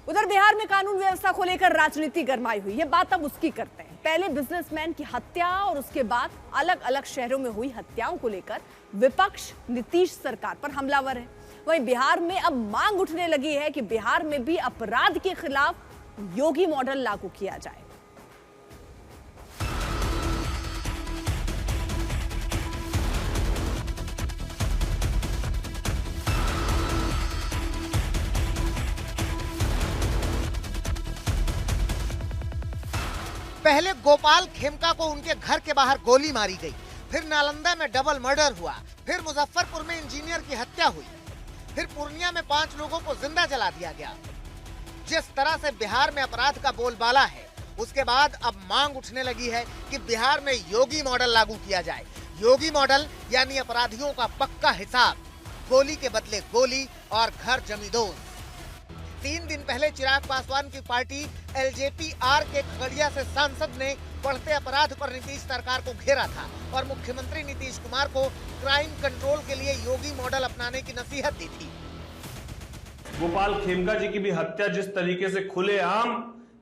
उधर बिहार में कानून व्यवस्था को लेकर राजनीति गरमाई हुई। ये बात अब उसकी करते हैं। पहले बिजनेसमैन की हत्या और उसके बाद अलग अलग शहरों में हुई हत्याओं को लेकर विपक्ष नीतीश सरकार पर हमलावर है। वहीं बिहार में अब मांग उठने लगी है कि बिहार में भी अपराध के खिलाफ योगी मॉडल लागू किया जाए। पहले गोपाल खेमका को उनके घर के बाहर गोली मारी गई, फिर नालंदा में डबल मर्डर हुआ, फिर मुजफ्फरपुर में इंजीनियर की हत्या हुई, फिर पूर्णिया में 5 लोगों को जिंदा जला दिया गया। जिस तरह से बिहार में अपराध का बोलबाला है, उसके बाद अब मांग उठने लगी है कि बिहार में योगी मॉडल लागू किया जाए। योगी मॉडल यानी अपराधियों का पक्का हिसाब, गोली के बदले गोली और घर जमींदोज। 3 दिन पहले चिराग पासवान की पार्टी एलजेपी-आर के खगड़िया से सांसद ने बढ़ते अपराध पर नीतीश सरकार को घेरा था और मुख्यमंत्री नीतीश कुमार को क्राइम कंट्रोल के लिए योगी मॉडल अपनाने की नसीहत दी थी। गोपाल खेमका जी की भी हत्या जिस तरीके से खुलेआम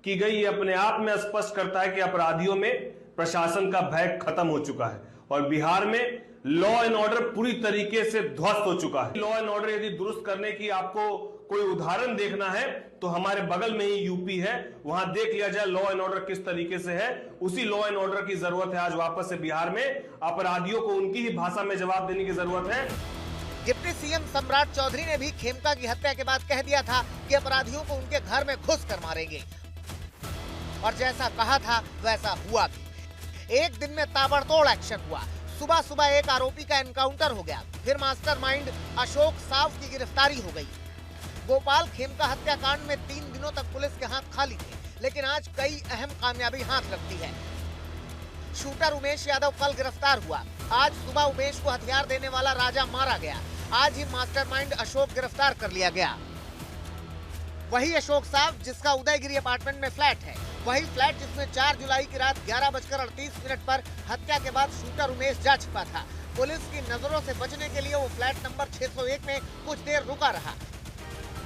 की गई, ये अपने आप में स्पष्ट करता है कि अपराधियों में प्रशासन का भय खत्म हो चुका है और बिहार में लॉ एंड ऑर्डर पूरी तरीके से ध्वस्त हो चुका है। लॉ एंड ऑर्डर यदि दुरुस्त करने की आपको कोई उदाहरण देखना है तो हमारे बगल में ही यूपी है, वहां देख लिया जाए लॉ एंड ऑर्डर किस तरीके से है। उसी लॉ एंड ऑर्डर की जरूरत है आज वापस से बिहार में। अपराधियों को उनकी ही भाषा में जवाब देने की जरूरत है। डिप्टी सीएम सम्राट चौधरी ने भी खेमका की हत्या के बाद कह दिया था कि अपराधियों को उनके घर में घुस कर मारेंगे, और जैसा कहा था वैसा हुआ भी। एक दिन में ताबड़तोड़ एक्शन हुआ। सुबह सुबह एक आरोपी का एनकाउंटर हो गया, फिर मास्टरमाइंड अशोक साव की गिरफ्तारी हो गई। गोपाल खेमका हत्याकांड में 3 दिनों तक पुलिस के हाथ खाली थे, लेकिन आज कई अहम कामयाबी हाथ लगती है। शूटर उमेश यादव कल गिरफ्तार हुआ। आज सुबह उमेश को हथियार देने वाला राजा मारा गया। आज ही मास्टरमाइंड अशोक गिरफ्तार कर लिया गया। वही अशोक साव जिसका उदयगिरी अपार्टमेंट में फ्लैट है, वही फ्लैट जिसमें 4 जुलाई की रात 11:38 पर हत्या के बाद शूटर उमेश जा छिपा था। पुलिस की नजरों से बचने के लिए वो फ्लैट नंबर 601 में कुछ देर रुका रहा।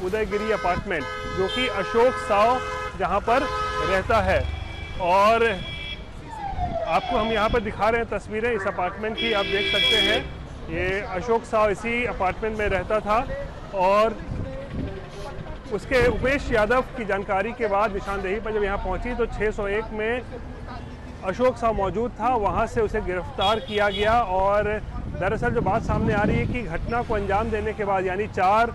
उदयगिरी अपार्टमेंट जो कि अशोक साव जहां पर रहता है, और आपको हम यहां पर दिखा रहे हैं तस्वीरें इस अपार्टमेंट की। आप देख सकते हैं ये अशोक साव इसी अपार्टमेंट में रहता था और उसके उमेश यादव की जानकारी के बाद निशानदेही पर जब यहाँ पहुंची तो 601 में अशोक साव मौजूद था, वहाँ से उसे गिरफ्तार किया गया। और दरअसल जो बात सामने आ रही है कि घटना को अंजाम देने के बाद यानी 4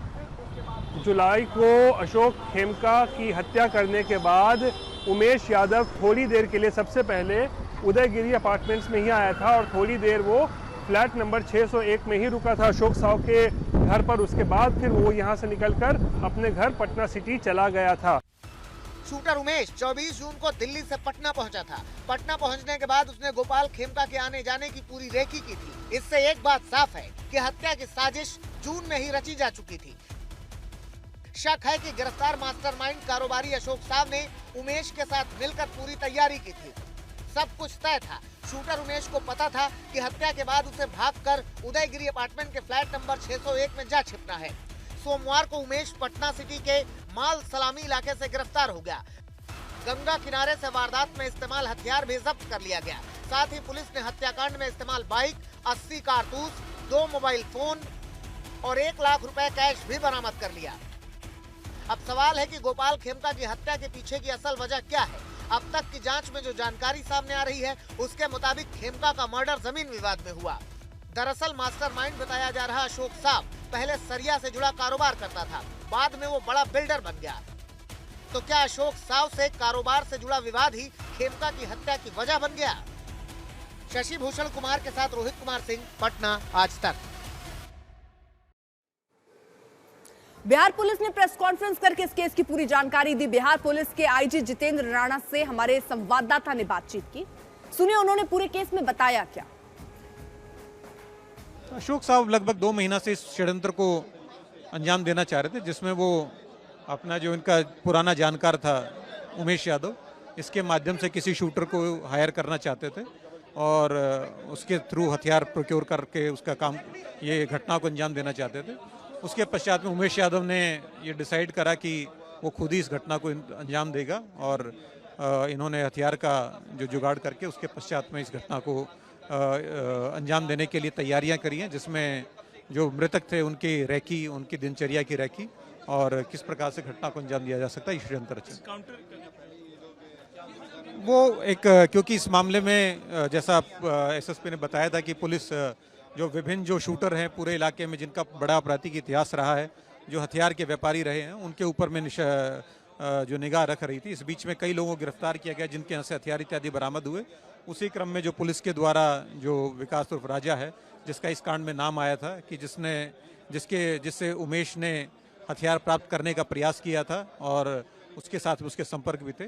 जुलाई को अशोक खेमका की हत्या करने के बाद उमेश यादव थोड़ी देर के लिए सबसे पहले उदयगिरी अपार्टमेंट्स में ही आया था और थोड़ी देर वो फ्लैट नंबर 601 में ही रुका था अशोक साव के घर पर। उसके बाद फिर वो यहाँ से निकलकर अपने घर पटना सिटी चला गया था। शूटर उमेश 24 जून को दिल्ली से पटना पहुंचा था। पटना पहुंचने के बाद उसने गोपाल खेमका के आने जाने की पूरी रेकी की थी। इससे एक बात साफ है कि हत्या की साजिश जून में ही रची जा चुकी थी। शक है कि गिरफ्तार मास्टरमाइंड कारोबारी अशोक साव ने उमेश के साथ मिलकर पूरी तैयारी की थी। सब कुछ तय था। शूटर उमेश को पता था कि हत्या के बाद उसे भागकर उदयगिरी अपार्टमेंट के फ्लैट नंबर 601 में जा छिपना है। सोमवार को उमेश पटना सिटी के माल सलामी इलाके से गिरफ्तार हो गया। गंगा किनारे से वारदात में इस्तेमाल हथियार भी जब्त कर लिया गया। साथ ही पुलिस ने हत्याकांड में इस्तेमाल बाइक, 80 कारतूस, 2 मोबाइल फोन और 1 लाख रुपए कैश भी बरामद कर लिया। अब सवाल है कि गोपाल खेमका की हत्या के पीछे की असल वजह क्या है। अब तक की जांच में जो जानकारी सामने आ रही है उसके मुताबिक खेमका का मर्डर जमीन विवाद में हुआ। दरअसल मास्टरमाइंड बताया जा रहा अशोक साव पहले सरिया से जुड़ा कारोबार करता था, बाद में वो बड़ा बिल्डर बन गया। तो क्या अशोक साव से कारोबार से जुड़ा विवाद ही खेमका की हत्या की वजह बन गया? शशि भूषण कुमार के साथ रोहित कुमार सिंह, पटना, आज तक। बिहार पुलिस ने प्रेस कॉन्फ्रेंस करके इस केस की पूरी जानकारी दी। बिहार पुलिस के आईजी जितेंद्र राणा से हमारे संवाददाता ने बातचीत की। सुनिए उन्होंने पूरे केस में बताया क्या। अशोक साहब लगभग 2 महीना से इस षड्यंत्र को अंजाम देना चाह रहे थे, जिसमें वो अपना जो इनका पुराना जानकार था उमेश यादव, इसके माध्यम से किसी शूटर को हायर करना चाहते थे और उसके थ्रू हथियार प्रोक्योर करके उसका काम, ये घटना को अंजाम देना चाहते थे। उसके पश्चात में उमेश यादव ने ये डिसाइड करा कि वो खुद ही इस घटना को अंजाम देगा और इन्होंने हथियार का जो जुगाड़ करके उसके पश्चात में इस घटना को अंजाम देने के लिए तैयारियां करी हैं, जिसमें जो मृतक थे उनकी रेकी, उनकी दिनचर्या की रेकी और किस प्रकार से घटना को अंजाम दिया जा सकता है, ये षड्यंत्र है। वो एक क्योंकि इस मामले में जैसा एसएसपी ने बताया था कि पुलिस जो विभिन्न जो शूटर हैं पूरे इलाके में, जिनका बड़ा आपराधिक इतिहास रहा है, जो हथियार के व्यापारी रहे हैं, उनके ऊपर में जो निगाह रख रही थी। इस बीच में कई लोगों को गिरफ्तार किया गया जिनके यहाँ से हथियार इत्यादि बरामद हुए। उसी क्रम में जो पुलिस के द्वारा जो विकास उर्फ राजा है, जिसका इस कांड में नाम आया था कि जिससे उमेश ने हथियार प्राप्त करने का प्रयास किया था और उसके साथ उसके संपर्क भी थे,